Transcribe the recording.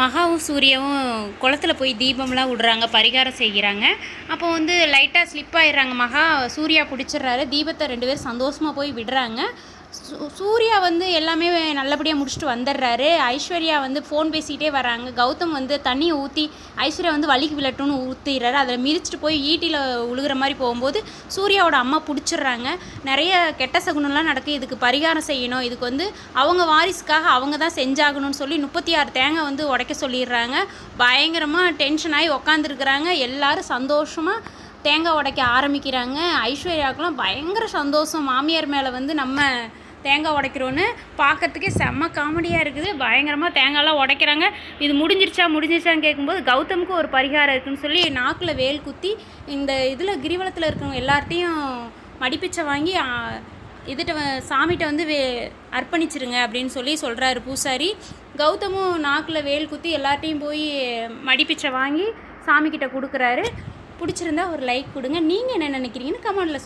மகாவும் சூர்யாவும் குளத்துல போய் தீபம்லாம் விடுறாங்க, பரிகாரம் செய்கிறாங்க. அப்போ வந்து லைட்டாக ஸ்லிப் ஆயிடுறாங்க. மகா சூர்யா பிடிச்சிடுறாரு. தீபத்தை 2 பேரும் சந்தோஷமாக போய் விடுறாங்க. சூர்யா வந்து எல்லாமே நல்லபடியாக முடிச்சுட்டு வந்துடுறாரு. ஐஸ்வர்யா வந்து ஃபோன் பேசிகிட்டே வராங்க. கௌதம் வந்து தண்ணியை ஊற்றி ஐஸ்வர்யா வந்து வலிக்கு விளட்டுன்னு ஊற்றிடுறாரு. அதில் மிதிச்சுட்டு போய் ஈட்டியில் உழுகிற மாதிரி போகும்போது சூர்யாவோட அம்மா பிடிச்சிடுறாங்க. நிறைய கெட்ட சகுனம்லாம் நடக்குது. இதுக்கு பரிகாரம் செய்யணும், இதுக்கு வந்து அவங்க வாரிசுக்காக அவங்க தான் செஞ்சாகணும்னு சொல்லி 36 தேங்காய் வந்து உடைக்க சொல்லிடுறாங்க. பயங்கரமாக டென்ஷன் ஆகி உக்காந்துருக்குறாங்க. எல்லோரும் சந்தோஷமாக தேங்காய் உடைக்க ஆரம்பிக்கிறாங்க. ஐஸ்வர்யாவுக்குலாம் பயங்கர சந்தோஷம். மாமியார் மேலே வந்து நம்ம தேங்காய் உடைக்கிறோன்னு பார்க்கறதுக்கே செம்ம காமெடியாக இருக்குது. பயங்கரமாக தேங்காயெல்லாம் உடைக்கிறாங்க. இது முடிஞ்சிருச்சான்னு கேட்கும்போது கௌதமுக்கு ஒரு பரிகாரம் இருக்குதுன்னு சொல்லி நாக்கில் வேல் குத்தி இந்த இதில் கிரிவலத்தில் இருக்கிறவங்க எல்லார்ட்டையும் மடிப்பிச்சை வாங்கி சாமிகிட்ட வந்து அர்ப்பணிச்சிருங்க அப்படின்னு சொல்லி சொல்கிறாரு பூசாரி. கௌதமும் நாக்கில் வேல் குத்தி எல்லார்ட்டையும் போய் மடிப்பிச்சை வாங்கி சாமிக்கிட்ட கொடுக்குறாரு. பிடிச்சிருந்தா ஒரு லைக் கொடுங்க. நீங்கள் என்ன நினைக்கிறீங்கன்னு கமெண்டில் சொல்லுங்கள்.